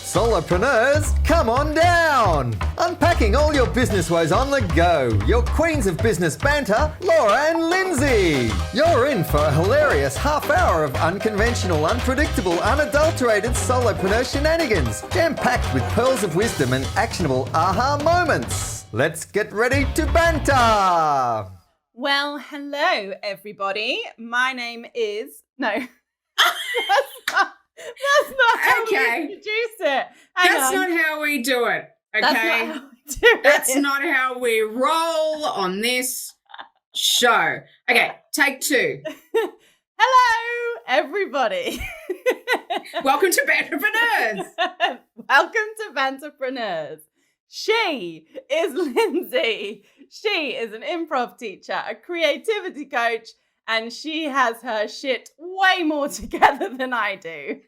Solopreneurs, come on down! Unpacking all your business woes on the go. Your queens of business banter, Laura and Lindsay. You're in for a hilarious half hour of unconventional, unpredictable, unadulterated solopreneur shenanigans, jam-packed with pearls of wisdom and actionable aha moments. Let's get ready to banter! Well, hello, everybody. My name is... No. That's not how we introduce it. That's not how we do it, okay? That's not how we roll on this show. Okay, take two. Hello, everybody. Welcome to Banterpreneurs. Welcome to Banterpreneurs. She is Lindsay. She is an improv teacher, a creativity coach, and she has her shit way more together than I do.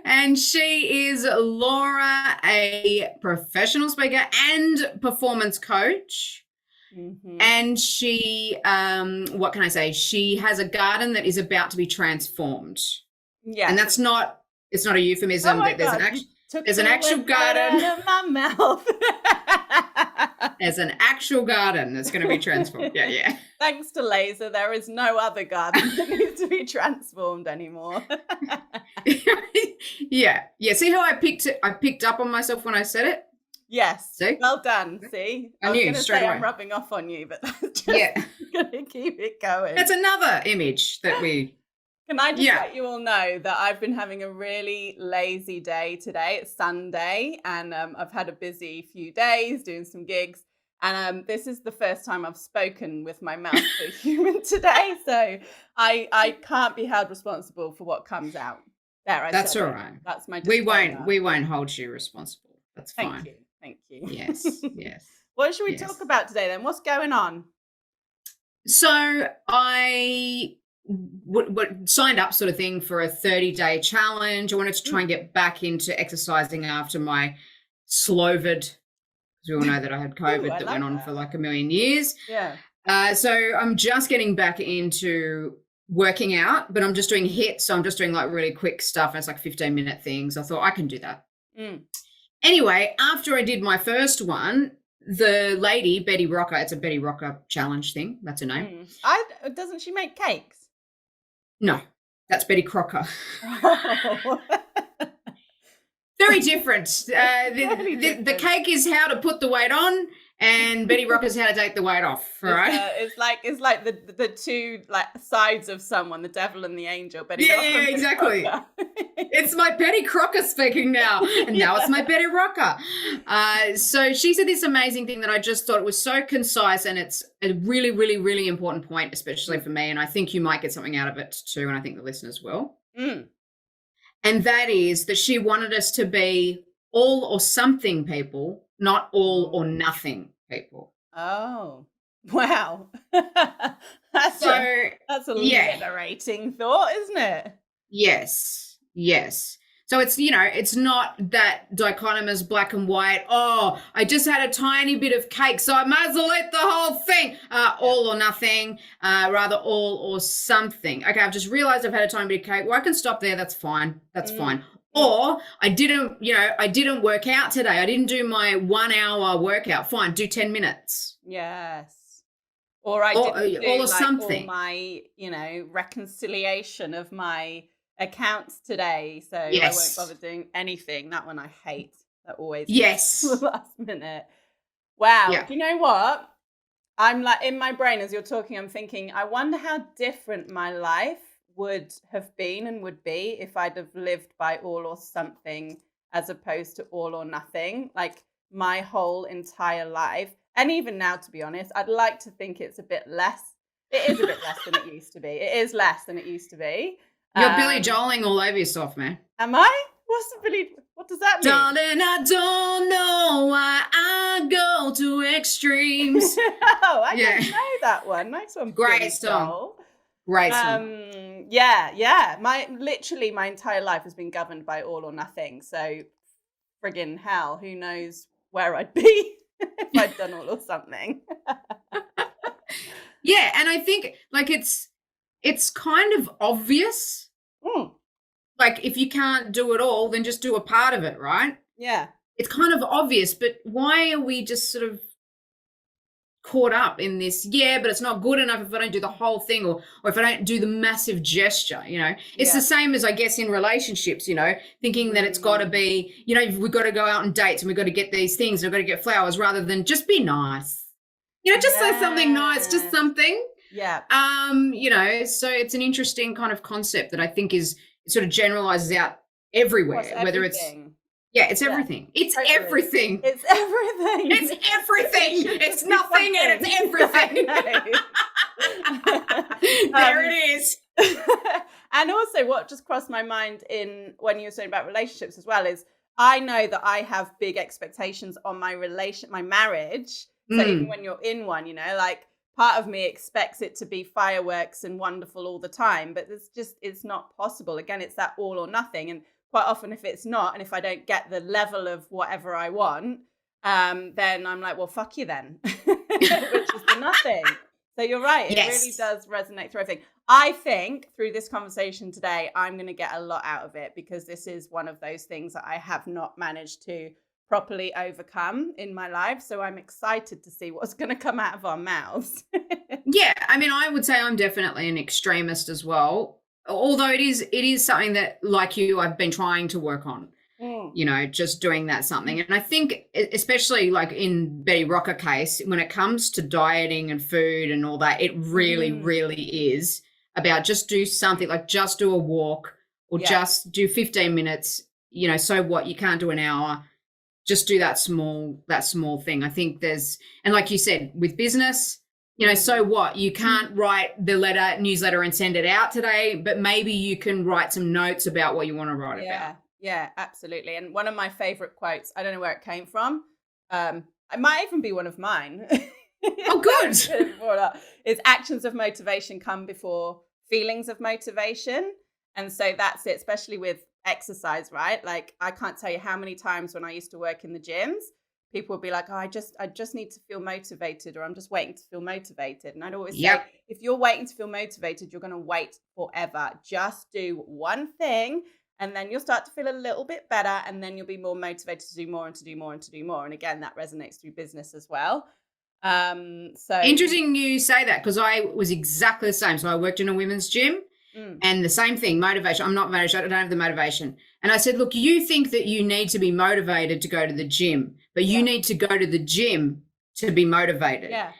And she is Laura, a professional speaker and performance coach. Mm-hmm. And she, what can I say? She has a garden that is about to be transformed. Yeah. And it's not a euphemism. Oh there's an actual garden. Out of my mouth. There's an actual garden that's going to be transformed. Yeah. Thanks to laser, there is no other garden that needs to be transformed anymore. Yeah. See how I picked up on myself when I said it? Yes. See? Well done. See? I knew straight away. I'm rubbing off on you, but that's just going to keep it going. That's another image that we... Can I just let you all know that I've been having a really lazy day today. It's Sunday, and I've had a busy few days doing some gigs. And this is the first time I've spoken with my mouth to a human today. So I can't be held responsible for what comes out. That's all right. That's my disclaimer. We won't hold you responsible. That's fine. Thank you. Yes. What should we talk about today then? What's going on? So I... signed up sort of thing for a 30-day challenge. I wanted to try and get back into exercising after my slovid, because we all know that I had COVID that went on for like a million years. Yeah. So I'm just getting back into working out, but I'm just doing HIIT. So I'm just doing like really quick stuff. It's like 15-minute things. I thought I can do that. Anyway, after I did my first one, the lady, Betty Rocker, it's a Betty Rocker challenge thing. That's her name. Doesn't she make cakes? No, that's Betty Crocker. Oh. Very different. The cake is how to put the weight on, and Betty Rocker is how to take the weight off. Right? It's like the two like sides of someone, the devil and the angel. Betty Rocker. Yeah, exactly. It's my Betty Crocker speaking now, and now it's my Betty Rocker. So she said this amazing thing that I just thought was so concise, and it's a really, really, really important point, especially for me. And I think you might get something out of it too, and I think the listeners will. And that is that she wanted us to be all or something people, not all or nothing people. Oh, wow. That's a liberating thought, isn't it? Yes. So it's, it's not that dichotomous black and white. Oh, I just had a tiny bit of cake, so I might as well eat the whole thing. All or nothing, rather all or something. Okay, I've just realized I've had a tiny bit of cake. Well, I can stop there. That's fine. Or I didn't work out today. I didn't do my 1 hour workout. Fine, do 10 minutes. Yes. Or I didn't do all something. All my, reconciliation of my accounts today, so I won't bother doing anything. That one I hate. That always the last minute. Wow. Do you know what? I'm like in my brain as you're talking, I'm thinking, I wonder how different my life would have been and would be if I'd have lived by all or something as opposed to all or nothing, like my whole entire life. And even now, to be honest, I'd like to think it's a bit less. It is a bit less than it used to be. It is less than it used to be. You're Billy Joeling all over yourself, man. Am I? What does that mean? Darling, I don't know why I go to extremes. I didn't know that one. Nice one. Great song. Great song. Yeah. My entire life has been governed by all or nothing. So friggin' hell, who knows where I'd be if I'd done all or something. Yeah, and I think like it's kind of obvious. like, if you can't do it all, then just do a part of it, right? Yeah. It's kind of obvious, but why are we just sort of caught up in this? Yeah, but it's not good enough if I don't do the whole thing, or if I don't do the massive gesture, you know. It's the same as, I guess, in relationships, you know, thinking that it's got to be, you know, we've got to go out on dates and we've got to get these things, and we've got to get flowers, rather than just be nice. You know, just say something nice, just something. Yeah. You know, so it's an interesting kind of concept that I think is, it sort of generalizes out everywhere, whether it's it's everything. It's everything. It's everything. It's everything. It's nothing and it's everything. There it is. And also what just crossed my mind when you were saying about relationships as well is, I know that I have big expectations on my marriage. So even when you're in one, you know, like, part of me expects it to be fireworks and wonderful all the time, but it's not possible. Again, it's that all or nothing. And quite often, if it's not, and if I don't get the level of whatever I want, then I'm like, well, fuck you then, which is the nothing. So you're right. It really does resonate through everything. I think through this conversation today, I'm going to get a lot out of it, because this is one of those things that I have not managed to properly overcome in my life. So I'm excited to see what's going to come out of our mouths. Yeah. I mean, I would say I'm definitely an extremist as well. Although it is something that, like you, I've been trying to work on, you know, just doing that something. And I think, especially like in Betty Rocker case, when it comes to dieting and food and all that, it really, really is about just do something, like just do a walk, or just do 15 minutes, you know, so what, you can't do an hour, just do that small thing. I think and like you said, with business, you know, so what? You can't write the newsletter and send it out today, but maybe you can write some notes about what you want to write about. Yeah, absolutely. And one of my favorite quotes, I don't know where it came from. It might even be one of mine. Oh, good. Is actions of motivation come before feelings of motivation. And so that's it, especially with exercise, right? Like, I can't tell you how many times when I used to work in the gyms, people would be like, oh, I just need to feel motivated, or I'm just waiting to feel motivated. And I'd always say, if you're waiting to feel motivated, you're going to wait forever. Just do one thing, and then you'll start to feel a little bit better, and then you'll be more motivated to do more and to do more and to do more. And again, that resonates through business as well. So interesting you say that, because I was exactly the same. So I worked in a women's gym. And the same thing, motivation. I'm not motivated. I don't have the motivation. And I said, look, you think that you need to be motivated to go to the gym, but you need to go to the gym to be motivated. Yeah.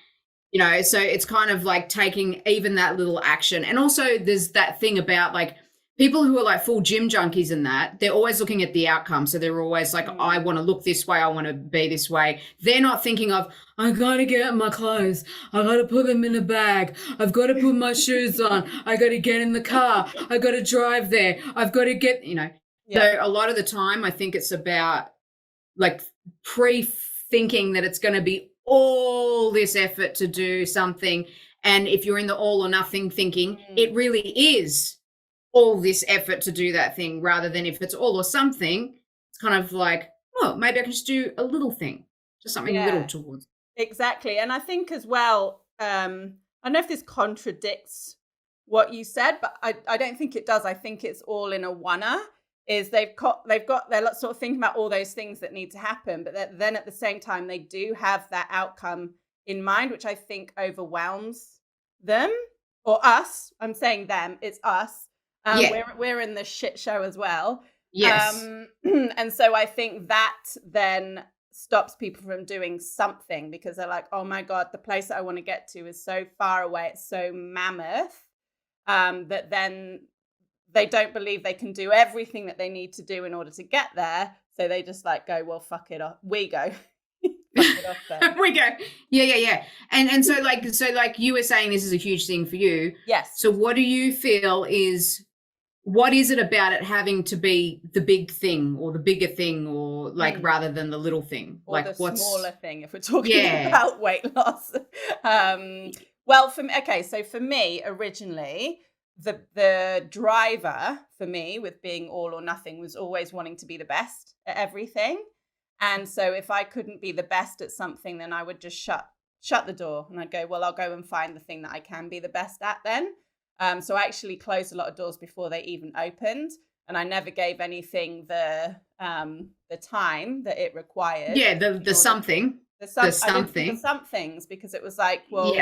You know, so it's kind of like taking even that little action. And also there's that thing about, like, people who are like full gym junkies and that, they're always looking at the outcome. So they're always like, I want to look this way. I want to be this way. They're not thinking of, I got to get my clothes. I got to put them in a bag. I've got to put my shoes on. I got to get in the car. I got to drive there. I've got to get, you know. So a lot of the time, I think it's about like pre-thinking that it's going to be all this effort to do something. And if you're in the all or nothing thinking, it really is all this effort to do that thing, rather than if it's all or something, it's kind of like, oh, maybe I can just do a little thing, just something little towards. Exactly. And I think as well, I don't know if this contradicts what you said, but I don't think it does. I think it's all in a one-er, is they're sort of thinking about all those things that need to happen, but then at the same time, they do have that outcome in mind, which I think overwhelms them, or us. I'm saying them, it's us. We're in the shit show as well. Yes. And so I think that then stops people from doing something, because they're like, oh my God, the place that I want to get to is so far away. It's so mammoth, that then they don't believe they can do everything that they need to do in order to get there. So they just like go, well, fuck it off. We go. Fuck it off then. We go. Yeah. And so like you were saying, this is a huge thing for you. Yes. So what do you feel what is it about it having to be the big thing or the bigger thing, or like rather than the little thing? Or like the smaller thing, if we're talking about weight loss. Well, for me, originally, the driver for me with being all or nothing was always wanting to be the best at everything. And so if I couldn't be the best at something, then I would just shut the door, and I'd go, well, I'll go and find the thing that I can be the best at then. So I actually closed a lot of doors before they even opened. and I never gave anything the time that it required. Yeah, the something. The somethings, because it was like, well,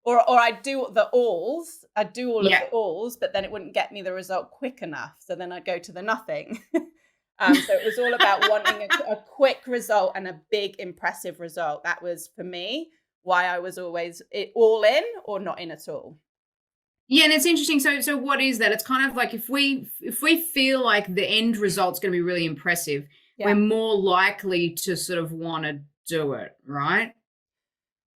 or I'd do the alls, I'd do all of the alls, but then it wouldn't get me the result quick enough. So then I'd go to the nothing. So it was all about wanting a quick result and a big, impressive result. That was, for me, why I was always all in or not in at all. Yeah, and it's interesting. So what is that? It's kind of like if we feel like the end result's going to be really impressive, we're more likely to sort of want to do it, right?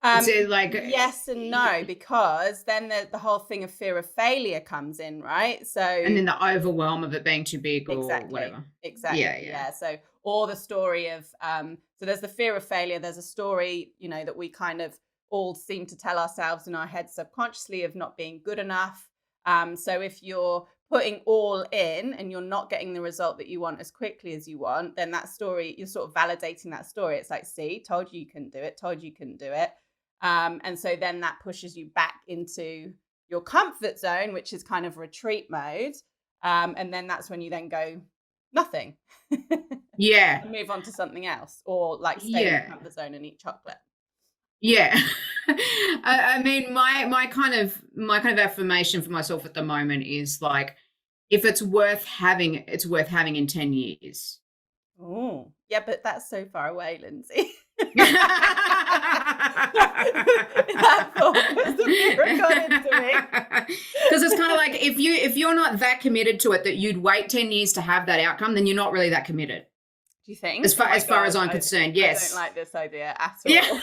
Like yes and no, because then the whole thing of fear of failure comes in, right? So and then the overwhelm of it being too big or whatever. Exactly. Yeah. So or the story of so there's the fear of failure. There's a story, you know, that we kind of all seem to tell ourselves in our heads subconsciously of not being good enough. So if you're putting all in and you're not getting the result that you want as quickly as you want, then that story, you're sort of validating that story. It's like, see, told you couldn't do it, told you couldn't do it. And so then that pushes you back into your comfort zone, which is kind of retreat mode. And then that's when you then go nothing. Yeah. And move on to something else, or like stay in the comfort zone and eat chocolate. Yeah. I mean, my kind of affirmation for myself at the moment is like, if it's worth having in 10 years. Oh, yeah, but that's so far away, Lindsay. That thought was the mirror got into me. Because it's kind of like if you're not that committed to it that you'd wait 10 years to have that outcome, then you're not really that committed. Do you think? As far as I'm concerned, yes. I don't like this idea at all. Yeah.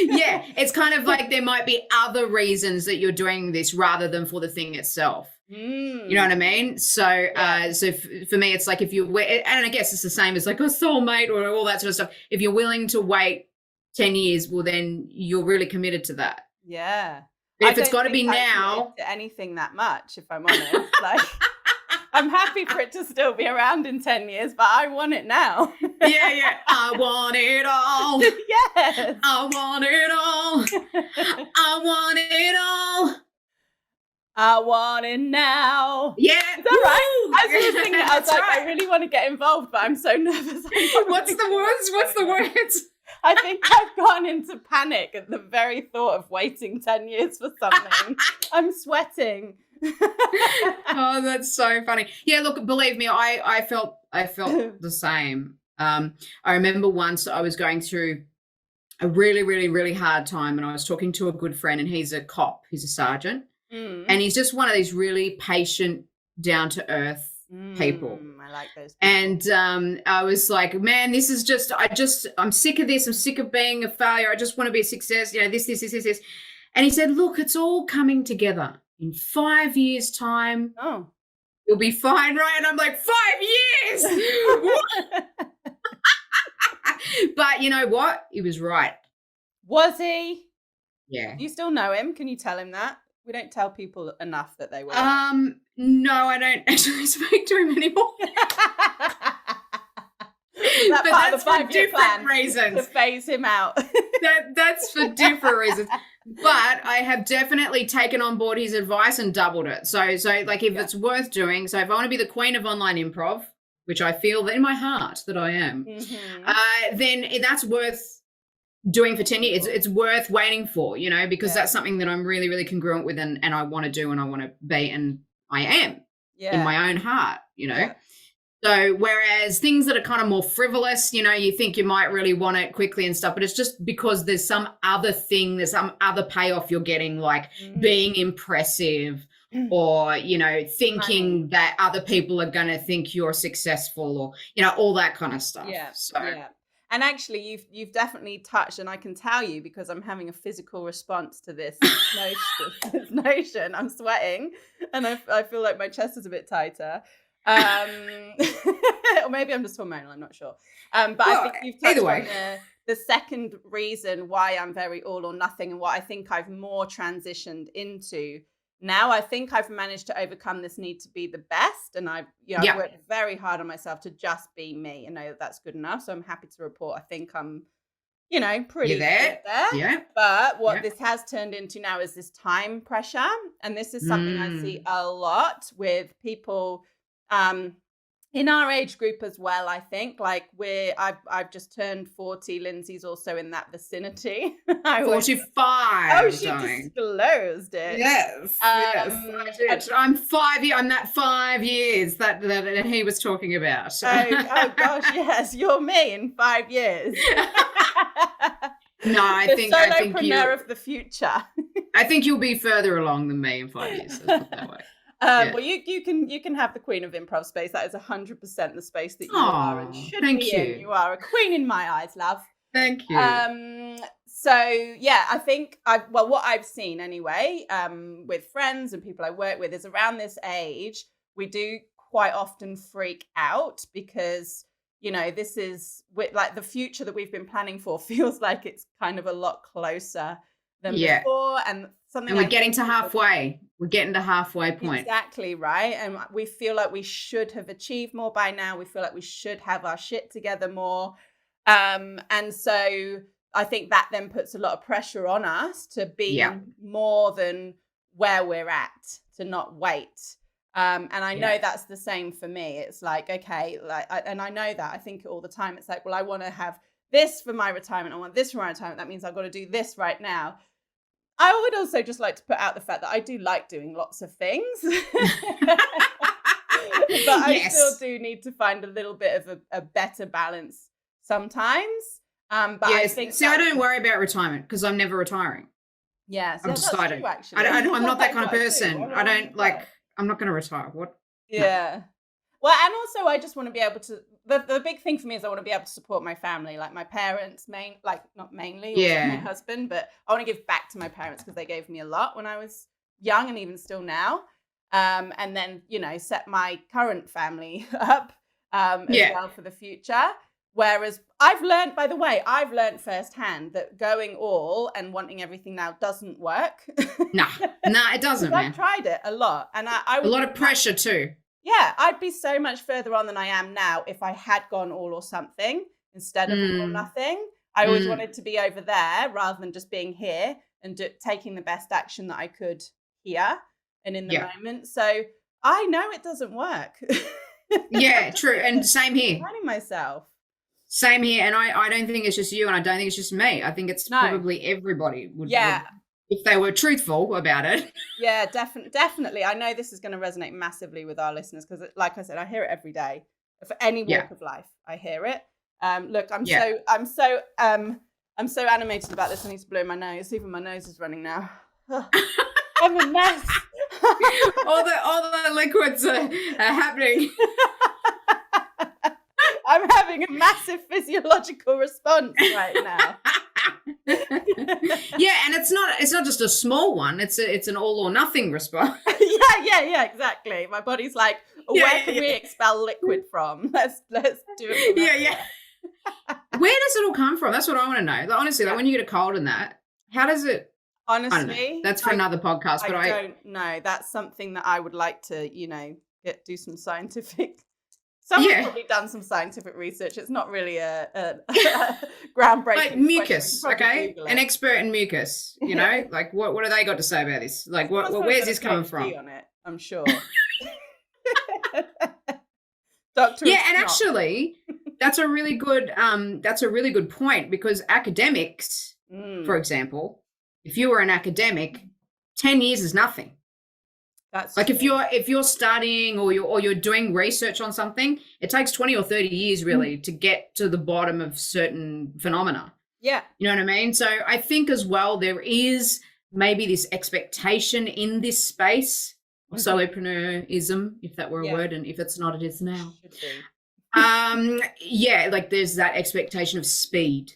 Yeah, it's kind of like there might be other reasons that you're doing this rather than for the thing itself. You know what I mean? So, so for me, it's like if you and I guess it's the same as like a soulmate or all that sort of stuff. If you're willing to wait 10 years, well, then you're really committed to that. Yeah. But if it's got to be now, to anything that much, if I'm honest, like I'm happy for it to still be around in 10 years, but I want it now. Yeah. I want it all. Yes. I want it all. I want it all. I want it now. Yeah. Is that right? I was just thinking, I was like, right. I really want to get involved, but I'm so nervous. What's the words? I think I've gone into panic at the very thought of waiting 10 years for something. I'm sweating. Oh, that's so funny. Yeah, look, believe me, I felt the same. I remember once I was going through a really, really, really hard time, and I was talking to a good friend, and he's a cop, he's a sergeant. And he's just one of these really patient, down-to-earth people. I like those people. And I was like, man, this is just, I'm sick of this. I'm sick of being a failure. I just want to be a success. You know, this. And he said, look, it's all coming together. In 5 years' time, you'll be fine, right? And I'm like, 5 years? But you know what? He was right. Was he? Yeah. Do you still know him? Can you tell him that? We don't tell people enough that they were. No, I don't actually speak to him anymore. But that's for different reasons. To phase him out. That's for different reasons. But I have definitely taken on board his advice and doubled it. So like if it's worth doing, so if I want to be the queen of online improv, which I feel that in my heart that I am, then that's worth doing for 10 years. It's worth waiting for, you know, because that's something that I'm really, really congruent with and I want to do and I want to be, and I am in my own heart, you know. So whereas things that are kind of more frivolous, you know, you think you might really want it quickly and stuff, but it's just because there's some other thing, there's some other payoff you're getting, like being impressive or, you know, thinking that other people are going to think you're successful or, you know, all that kind of stuff. And actually, you've definitely touched, and I can tell you because I'm having a physical response to this notion. I'm sweating, and I feel like my chest is a bit tighter. Or maybe I'm just hormonal. I'm not sure. But I think you've touched on the second reason why I'm very all or nothing, and what I think I've more transitioned into. Now I think I've managed to overcome this need to be the best, and I've worked very hard on myself to just be me and know that that's good enough. So I'm happy to report I think I'm pretty there. Yeah. But what this has turned into now is this time pressure. And this is something I see a lot with people in our age group as well. I think I've just turned 40. Lindsay's also in that vicinity. 45. She disclosed it. Yes. Yes. I'm 5 years. I'm that 5 years that he was talking about. Oh gosh, yes, you're me in 5 years. No, I think solopreneur of the future. I think you'll be further along than me in 5 years. Let's put it that way. Well, you can have the queen of improv space. That is 100% the space that you are and should be in. You are a queen in my eyes, love. Thank you. So yeah, I think what I've seen anyway, with friends and people I work with is around this age, we do quite often freak out because, this is like the future that we've been planning for feels like it's kind of a lot closer than before. And we're getting to halfway. We're getting to halfway point. Exactly, right? And we feel like we should have achieved more by now. We feel like we should have our shit together more. And so I think that then puts a lot of pressure on us to be more than where we're at, to not wait. And I know that's the same for me. It's like, okay, and I know that. I think it all the time. It's like, well, I want to have this for my retirement. I want this for my retirement. That means I've got to do this right now. I would also just like to put out the fact that I do like doing lots of things. But I still do need to find a little bit of a better balance sometimes. But I think I don't worry about retirement because I'm never retiring. Yes, I'm decided. True, actually. I'm not that kind of person. I'm not going to retire. What? Yeah. No. Well, and also I just want to be able to, the big thing for me is I want to be able to support my family, like my parents, not mainly, my husband, but I want to give back to my parents because they gave me a lot when I was young and even still now. And then, set my current family up as well for the future. Whereas I've learned firsthand that going all and wanting everything now doesn't work. No, it doesn't, man. I've tried it a lot. And I a lot of pressure too. Yeah, I'd be so much further on than I am now if I had gone all or something instead of all or nothing. I always wanted to be over there rather than just being here and taking the best action that I could here and in the moment. So I know it doesn't work. Yeah, true. And same here. Finding myself. Same here. And I don't think it's just you and I don't think it's just me. I think it's probably everybody would. Yeah. If they were truthful about it. Yeah, definitely. I know this is going to resonate massively with our listeners because, like I said, I hear it every day. For any walk of life, I hear it. Look, I'm so animated about this. I need to blow my nose. Even my nose is running now. I'm a mess. all the liquids are happening. I'm having a massive physiological response right now. Yeah, and it's not just a small one. It's an all or nothing response. Yeah, exactly. My body's like, where can we expel liquid from? Let's do it. Yeah. Where does it all come from? That's what I want to know. Honestly, like when you get a cold and that, how does it? Honestly, that's for another podcast. But I don't know. That's something that I would like to, do some scientific. Someone's probably done some scientific research. It's not really a groundbreaking. Like mucus, okay? An expert in mucus, like what do they got to say about this? Like where's this coming from? On it, I'm sure. Actually, that's a really good point because academics, for example, if you were an academic, 10 years is nothing. That's like true. if you're studying or you're doing research on something, it takes 20 or 30 years really to get to the bottom of certain phenomena. Yeah. You know what I mean? So I think as well there is maybe this expectation in this space of solopreneurism, if that were a word, and if it's not, it is now. Like there's that expectation of speed.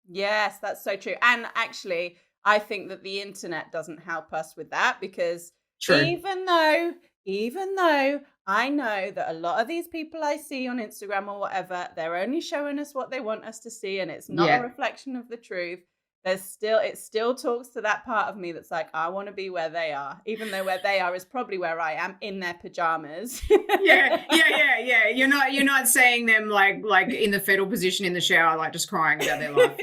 Yes, that's so true. And actually, I think that the internet doesn't help us with that because even though I know that a lot of these people I see on Instagram or whatever, they're only showing us what they want us to see and it's not a reflection of the truth. it still talks to that part of me that's like, I want to be where they are, even though where they are is probably where I am, in their pajamas. Yeah. You're not seeing them like in the fetal position in the shower, like just crying about their life.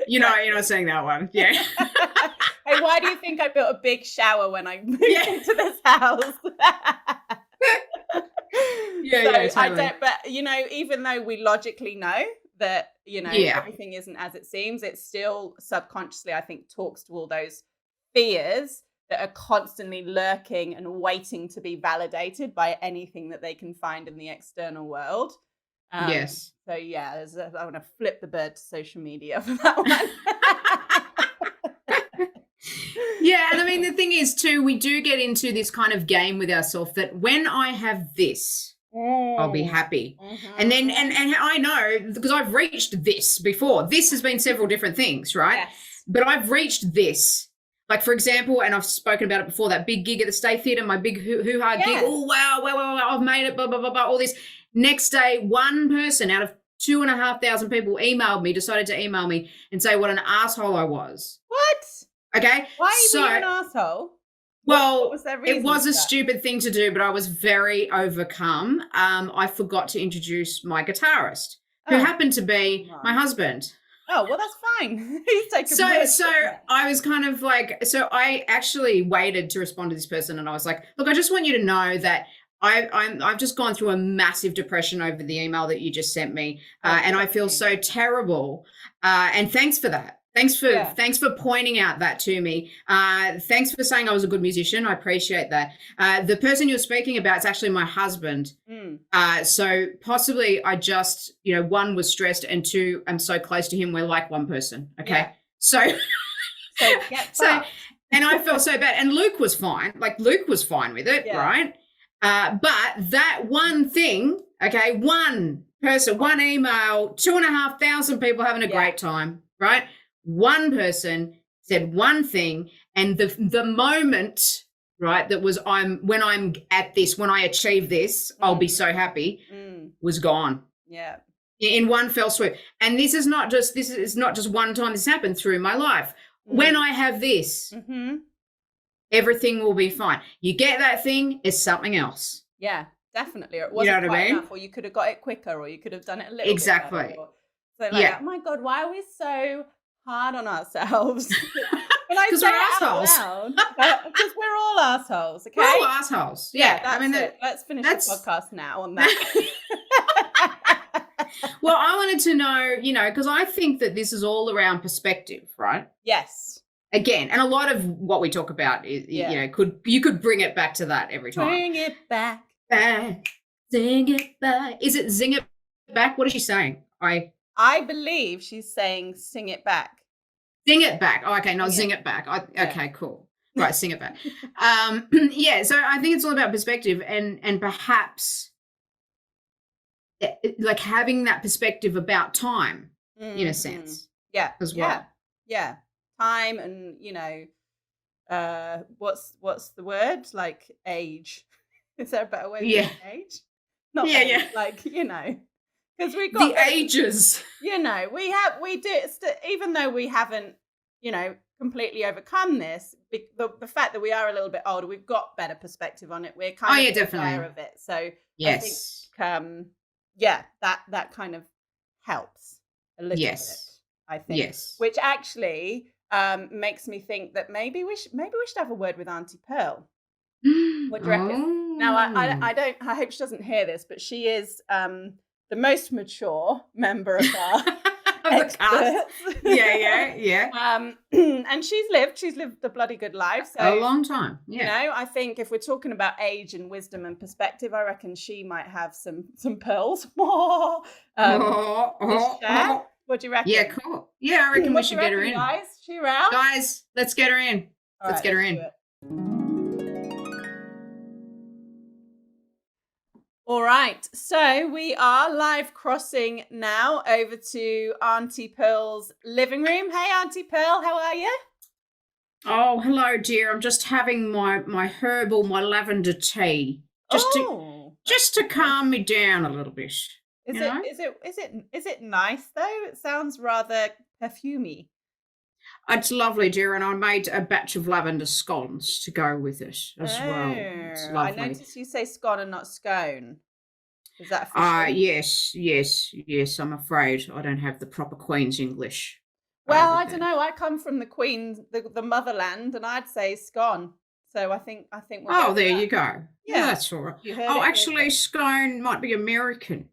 You're not seeing that one. Yeah. Hey, why do you think I built a big shower when I moved into this house? Totally. I don't, but even though we logically know that, everything isn't as it seems, it still subconsciously, I think, talks to all those fears that are constantly lurking and waiting to be validated by anything that they can find in the external world. Yes. So I want to flip the bird to social media for that one. Yeah, and I mean, the thing is too, we do get into this kind of game with ourselves that when I have this, I'll be happy. Mm-hmm. And then, and I know, because I've reached this before. This has been several different things, right? Yes. But I've reached this. Like, for example, and I've spoken about it before, that big gig at the State Theatre, my big hoo-ha gig. Oh, wow, I've made it, blah, blah, blah, blah, all this. Next day, one person out of 2,500 people decided to email me and say what an asshole I was. What? Okay. Why are you an asshole? Well, what was their reason it was a for that? stupid thing to do, but I was very overcome. I forgot to introduce my guitarist, who happened to be my husband. Oh, well, that's fine. He's taken So I was kind of like, so I actually waited to respond to this person, and I was like, look, I just want you to know that I've just gone through a massive depression over the email that you just sent me, and I feel so terrible. And thanks for that. Thanks for pointing out that to me. Thanks for saying I was a good musician. I appreciate that. The person you're speaking about is actually my husband. So possibly I just, one, was stressed, and two, I'm so close to him. We're like one person. Okay. Yeah. So and I felt so bad. And Luke was fine. Like, Luke was fine with it. Yeah. Right. But that one thing, okay, one person, one email, 2,500 people having a great time. Right. One person said one thing, and the moment, right, that was when I'm at this, when I achieve this, I'll be so happy, was gone. Yeah. In one fell swoop. And this is not just one time this happened through my life. When I have this, everything will be fine. You get that thing, it's something else. Yeah, definitely. Or it wasn't quite enough, or you could have got it quicker, or you could have done it a little bit better. So oh my God, why are we so hard on ourselves? Because we're assholes. Because we're all assholes, okay? We're all assholes. Yeah. I mean, let's finish the podcast now on that. Well, I wanted to know, because I think that this is all around perspective, right? Yes. Again, and a lot of what we talk about is, you could bring it back to that every time. Bring it back. Sing it back. Is it zing it back? What is she saying? I believe she's saying sing it back. Sing it back. Oh, okay. No, zing it back. Okay, cool. Right, sing it back. So I think it's all about perspective and perhaps like having that perspective about time in a sense. Yeah. As well. Yeah. Time and, what's the word? Like age. Is there a better way to say age? Not age, like, because we got the ages. We do, even though we haven't, completely overcome this, the fact that we are a little bit older, we've got better perspective on it. We're kind of aware of it. So yes. I think, that kind of helps a little bit, I think. Yes. Which actually makes me think that maybe we should have a word with Aunty Pearl. What do you reckon? Now, I hope she doesn't hear this, but she is the most mature member of our experts. Yeah. And she's lived a bloody good life. So, a long time. Yeah. I think if we're talking about age and wisdom and perspective, I reckon she might have some pearls. To share. What do you reckon? Yeah, cool. Yeah, I reckon we should get her in. Guys, she around? Guys, let's get her in. Let's get her in. All right, so we are live crossing now over to Aunty Pearl's living room. Hey, Aunty Pearl, how are you? Oh, hello, dear. I'm just having my my lavender tea, just to calm me down a little bit. Is it nice though? It sounds rather perfumey. It's lovely, dear, and I made a batch of lavender scones to go with it as well. It's lovely. I noticed you say scone and not scone. Is that official? Yes. I'm afraid I don't have the proper Queen's English. Well, I don't know. I come from the Queen's, the motherland, and I'd say scone. So I think. We'll there you go. Yeah, that's all right. Actually, scone might be American.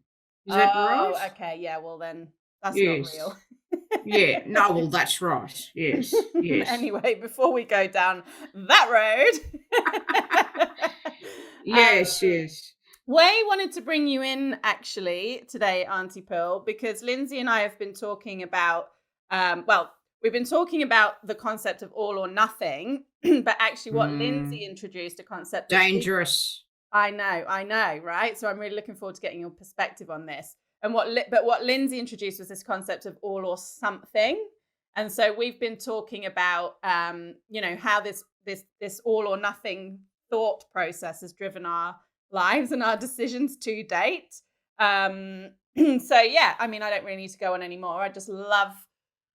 Is that right? Oh, okay. Yeah. Well, then that's not real. Yeah. No. Well, that's right. Yes. Anyway, before we go down that road. Yes. We wanted to bring you in actually today, Aunty Pearl, because Lindsay and I have been talking about. We've been talking about the concept of all or nothing, but actually what Lindsay introduced a concept dangerous. I know, right? So I'm really looking forward to getting your perspective on this. And what Lindsay introduced was this concept of all or something. And so we've been talking about, how this all or nothing thought process has driven our lives and our decisions to date. So yeah, I mean, I don't really need to go on anymore. I just love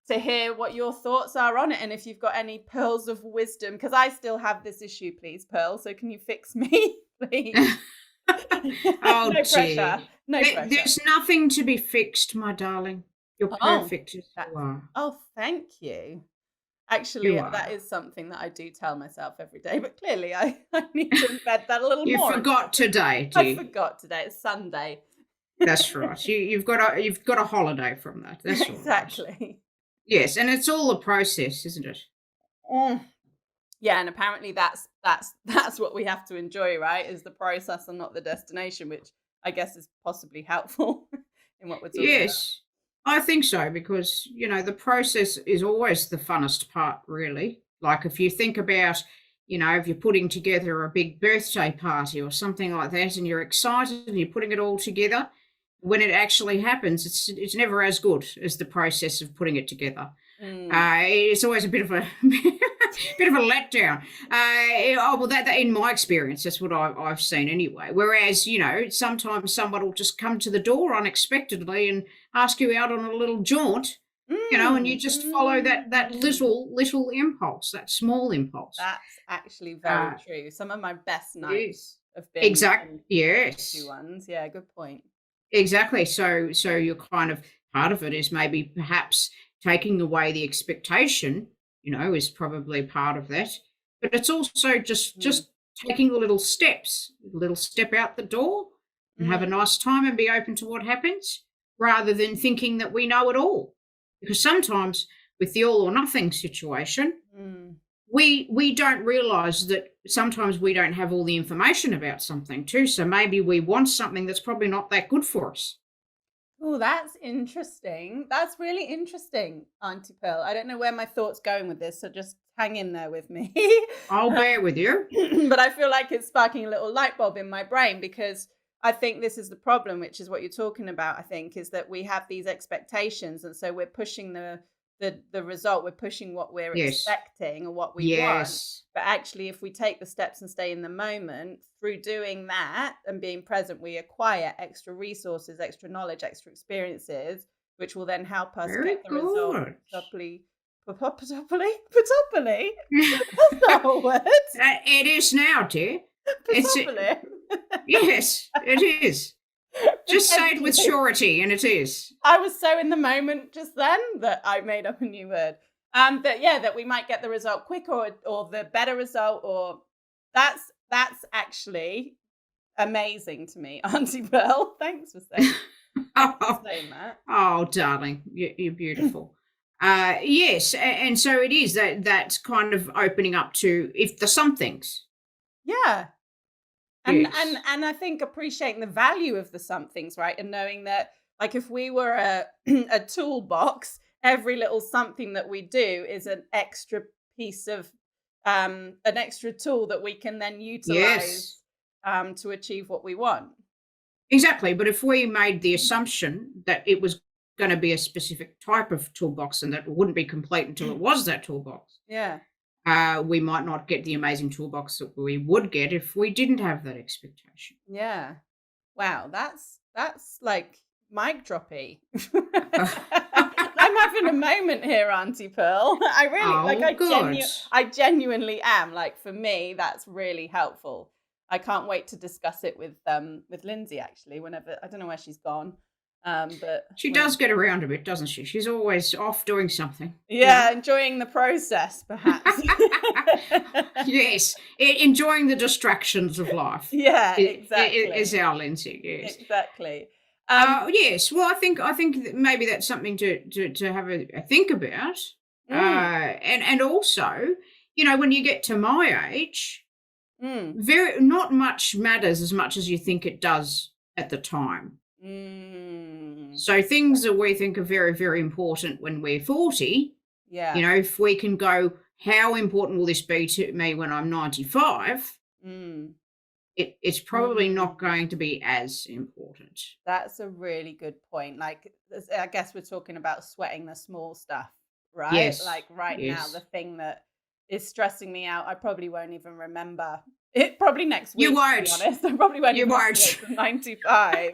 to hear what your thoughts are on it, and if you've got any pearls of wisdom, because I still have this issue, please, Pearl. So can you fix me, please? Oh, no pressure. No pressure. There's nothing to be fixed, my darling. You're perfect as you are. Oh, thank you. Actually, that is something that I do tell myself every day, but clearly I need to embed that a little more. You forgot today, I forgot today. It's Sunday. That's right. You've got a holiday from that. That's right. Exactly. Yes, and it's all a process, isn't it? Yeah, and apparently that's what we have to enjoy, right? Is the process and not the destination, which I guess is possibly helpful in what we're talking about. Yes, I think so, because, the process is always the funnest part, really. Like if you think about, if you're putting together a big birthday party or something like that and you're excited and you're putting it all together, when it actually happens, it's never as good as the process of putting it together. It's always a bit of a letdown. That in my experience, that's what I've seen anyway. Whereas, sometimes someone will just come to the door unexpectedly and ask you out on a little jaunt, and you just follow that little impulse, that small impulse. That's actually very true. Some of my best nights have been exactly. Yes. Ones. Yeah, good point. Exactly. So you're kind of, part of it is maybe perhaps taking away the expectation, is probably part of that. But it's also just taking the little steps, a little step out the door and have a nice time and be open to what happens, rather than thinking that we know it all. Because sometimes with the all or nothing situation, we don't realise that sometimes we don't have all the information about something too. So maybe we want something that's probably not that good for us. Oh, that's interesting. That's really interesting, Aunty Pearl. I don't know where my thought's going with this, so just hang in there with me. I'll bear with you. But I feel like it's sparking a little light bulb in my brain, because I think this is the problem, which is what you're talking about, I think, is that we have these expectations, and so we're pushing the result, we're pushing what we're expecting or what we want. But actually, if we take the steps and stay in the moment, through doing that and being present, we acquire extra resources, extra knowledge, extra experiences, which will then help us get the result properly. That's the whole word. It is now, dear. Yes, it is. Just say it with surety, and it is. I was so in the moment just then that I made up a new word. That we might get the result quicker or the better result, or that's actually amazing to me, Aunty Pearl. Thanks for saying that. Oh, darling, you're beautiful. Yes, and so it is that's kind of opening up to if the somethings. Yeah. And I think appreciating the value of the somethings, right? And knowing that, like, if we were a toolbox, every little something that we do is an extra piece of an extra tool that we can then utilize to achieve what we want. Exactly. But if we made the assumption that it was going to be a specific type of toolbox and that it wouldn't be complete until it was that toolbox. Yeah. We might not get the amazing toolbox that we would get if we didn't have that expectation. Yeah. Wow, that's like mic droppy. I'm having a moment here, Aunty Pearl. I really I genuinely am. Like, for me, that's really helpful. I can't wait to discuss it with Lindsay, actually, whenever. I don't know where she's gone. But she does get around a bit, doesn't she? She's always off doing something. Yeah, enjoying the process, perhaps. Yes, enjoying the distractions of life. Yeah, exactly. Is our Lindsay, yes. Exactly. Yes, well, I think that maybe that's something to have a think about. And also, when you get to my age, not much matters as much as you think it does at the time. So things that we think are very, very important when we're 40, if we can go, how important will this be to me when I'm 95? It's probably not going to be as important. That's a really good point. Like, I guess we're talking about sweating the small stuff, right? Yes. Like now, the thing that is stressing me out, I probably won't even remember. It probably next week. You won't. To be honest, I probably won't. You won't. 95.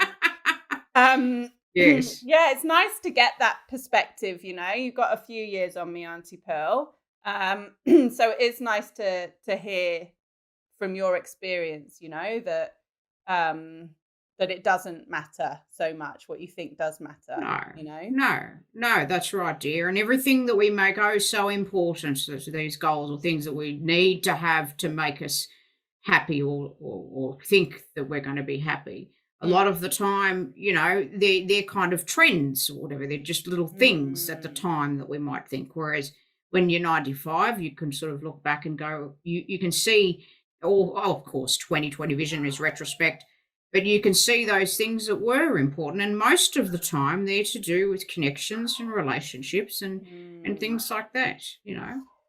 Yes. Yeah, it's nice to get that perspective. You've got a few years on me, Aunty Pearl. So it's nice to hear from your experience, that it doesn't matter so much. What you think does matter. No, that's right, dear. And everything that we make so important to these goals, or things that we need to have to make us happy, or think that we're going to be happy. A lot of the time, they're kind of trends or whatever. They're just little things at the time that we might think. Whereas when you're 95, you can sort of look back and go, you can see, of course, 20/20 vision is retrospect, but you can see those things that were important. And most of the time they're to do with connections and relationships and things like that,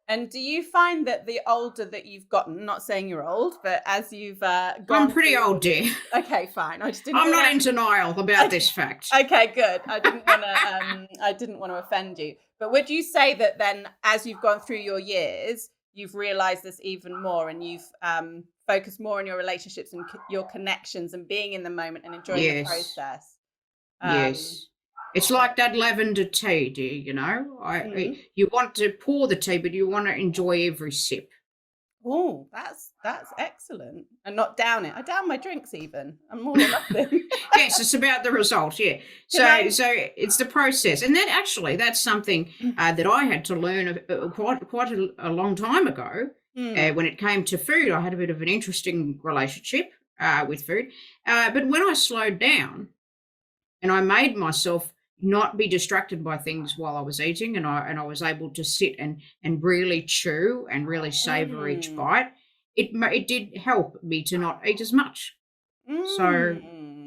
And do you find that the older that you've gotten, not saying you're old, but as you've gone, I'm pretty old, dear. Okay, fine. I'm not in denial about this fact. Okay, good. I didn't want to offend you. But would you say that then, as you've gone through your years, you've realized this even more, and you've focused more on your relationships and your connections and being in the moment and enjoying the process? Yes. It's like that lavender tea, dear, you want to pour the tea, but you want to enjoy every sip. Oh, that's excellent. And not down it. I down my drinks even. I'm more than nothing. Yes, it's about the result, yeah. So it's the process. And that's something that I had to learn quite a long time ago. When it came to food, I had a bit of an interesting relationship with food. But when I slowed down and I made myself not be distracted by things while I was eating, and I was able to sit and really chew and really savor each bite, it did help me to not eat as much. So,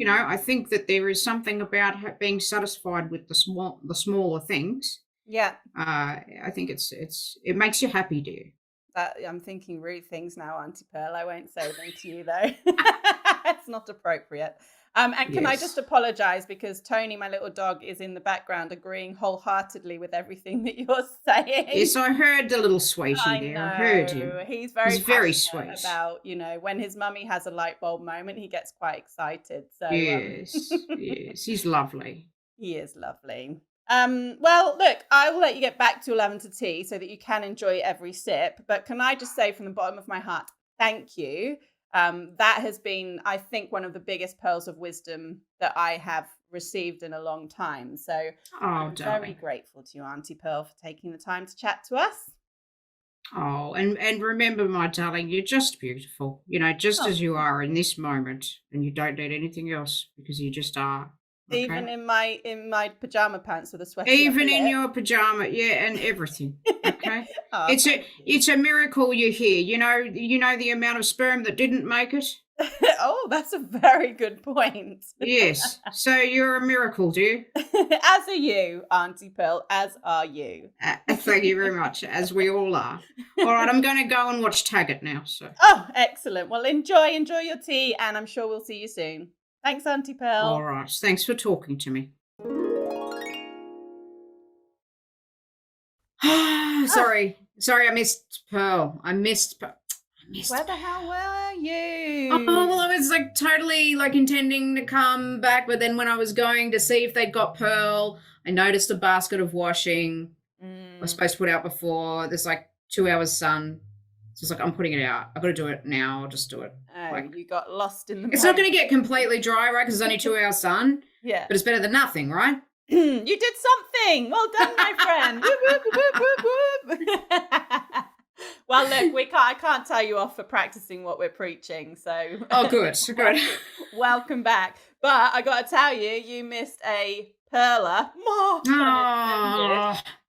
I think that there is something about being satisfied with the smaller things. Yeah. I think it makes you happy, dear. I'm thinking rude things now, Aunty Pearl. I won't say them to you, though. It's not appropriate. And can I just apologise, because Tony, my little dog, is in the background agreeing wholeheartedly with everything that you're saying. Yes, I heard the little sweetie there. I heard him. He's very sweet about, when his mummy has a light bulb moment, he gets quite excited. So yes, yes, he's lovely. He is lovely. Well, look, I will let you get back to your lavender tea so that you can enjoy every sip. But can I just say from the bottom of my heart, thank you. That has been, I think, one of the biggest pearls of wisdom that I have received in a long time. So I'm very grateful to you, Aunty Pearl, for taking the time to chat to us. Oh, and remember, my darling, you're just beautiful, as you are in this moment, and you don't need anything else, because you just are. Okay? Even in my pajama pants with a sweater. Even in your pajama, yeah, and everything. Okay. It's a miracle you're here. You know the amount of sperm that didn't make it? Oh, that's a very good point. Yes. So you're a miracle, dear. As are you, Aunty Pearl, as are you. Thank you very much, as we all are. All right, I'm going to go and watch Taggart now. So. Oh, excellent. Well, enjoy your tea, and I'm sure we'll see you soon. Thanks, Aunty Pearl. All right. Thanks for talking to me. Sorry, I missed Pearl. Where the hell were you? Oh, well, I was like totally like intending to come back, but then when I was going to see if they'd got Pearl, I noticed a basket of washing I was supposed to put out before. There's like 2 hours sun. So it's like, I'm putting it out. I've got to do it now. I'll just do it. Oh, like, you got lost in the It's not going to get completely dry, right? Because it's only 2 hours sun. Yeah. But it's better than nothing, right? You did something. Well done, my friend. Whoop, whoop, whoop, whoop, whoop. Well, look, I can't tell you off for practicing what we're preaching. So, oh, good. Welcome back. But I got to tell you, you missed a perler.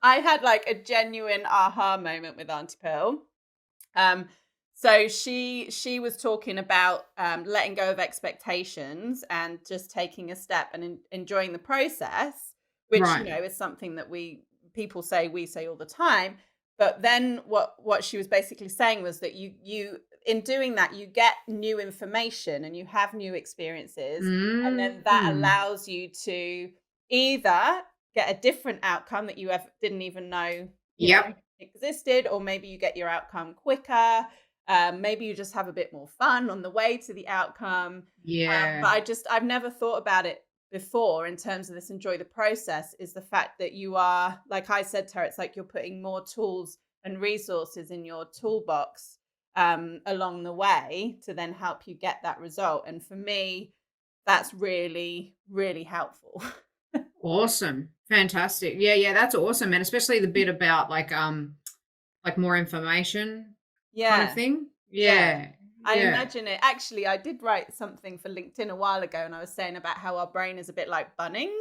I had like a genuine aha moment with Aunty Pearl. So she was talking about letting go of expectations and just taking a step and enjoying the process, which is something that we say all the time. But then what she was basically saying was that you in doing that, you get new information and you have new experiences. And then that allows you to either get a different outcome that you didn't even know, existed, or maybe you get your outcome quicker. Maybe you just have a bit more fun on the way to the outcome. But I've never thought about it before in terms of this enjoy the process, is the fact that you are, like I said to her, it's like you're putting more tools and resources in your toolbox along the way to then help you get that result. And for me, that's really, really helpful. Awesome. Fantastic. Yeah, that's awesome. And especially the bit about like more information kind of thing. Yeah. I imagine it. Actually, I did write something for LinkedIn a while ago, and I was saying about how our brain is a bit like Bunnings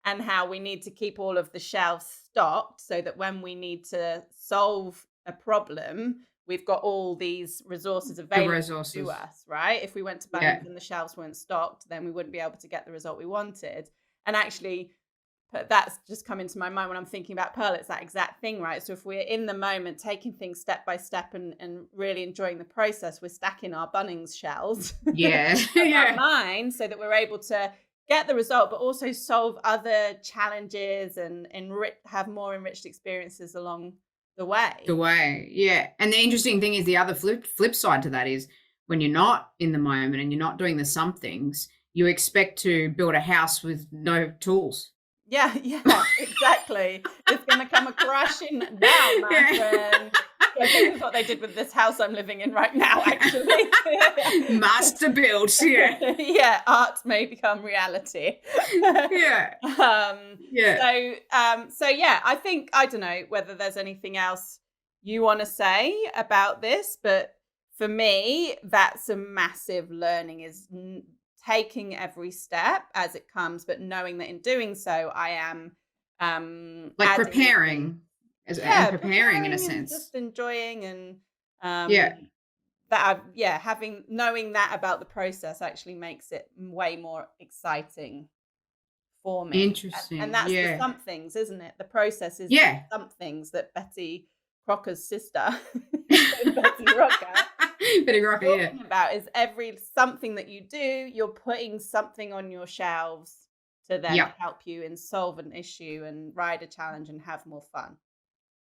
and how we need to keep all of the shelves stocked so that when we need to solve a problem, we've got all these resources available to us, right? If we went to Bunnings and the shelves weren't stocked, then we wouldn't be able to get the result we wanted. And actually, that's just come into my mind when I'm thinking about Pearl. It's that exact thing, right? So if we're in the moment, taking things step by step and really enjoying the process, we're stacking our Bunnings shelves our mind so that we're able to get the result, but also solve other challenges and have more enriched experiences along the way. Yeah. And the interesting thing is the other flip side to that is when you're not in the moment and you're not doing the somethings, you expect to build a house with no tools. Yeah, exactly. It's going to come crashing down, my friend. I think that's what they did with this house I'm living in right now, actually. Master build, yeah, art may become reality. So I think, I don't know whether there's anything else you want to say about this, but for me, that's a massive learning, is taking every step as it comes, but knowing that in doing so, I am like preparing in a sense, just enjoying and knowing that about the process actually makes it way more exciting for me. Interesting. And that's the somethings, isn't it? The process is the somethings that Betty Crocker's sister, Betty Rocker, about is every something that you do, you're putting something on your shelves to then help you and solve an issue and ride a challenge and have more fun.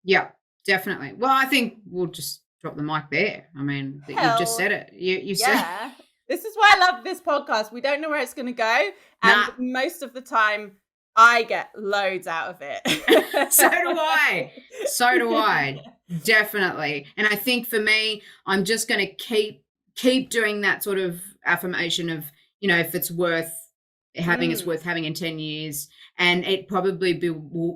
Yeah, definitely. Well, I think we'll just drop the mic there. I mean, you just said it. You said. This is why I love this podcast. We don't know where it's going to go, and most of the time, I get loads out of it. So do I. Definitely. And I think for me, I'm just going to keep doing that sort of affirmation of, if it's worth having, it's worth having in 10 years. And it probably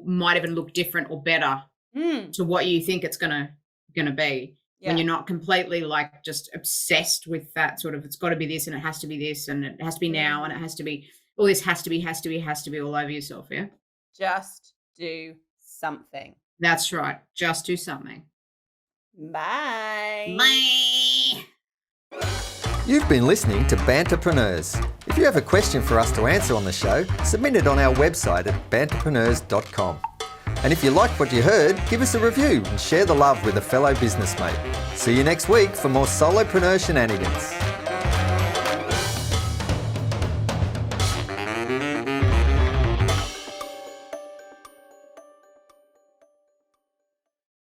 might even look different or better to what you think it's going to be. When you're not completely like just obsessed with that sort of, it's got to be this and it has to be this and it has to be now and it has to be, all this has to be all over yourself. Yeah. Just do something. That's right. Just do something. Bye. You've been listening to Banterpreneurs. If you have a question for us to answer on the show, submit it on our website at banterpreneurs.com. And if you liked what you heard, give us a review and share the love with a fellow business mate. See you next week for more solopreneur shenanigans.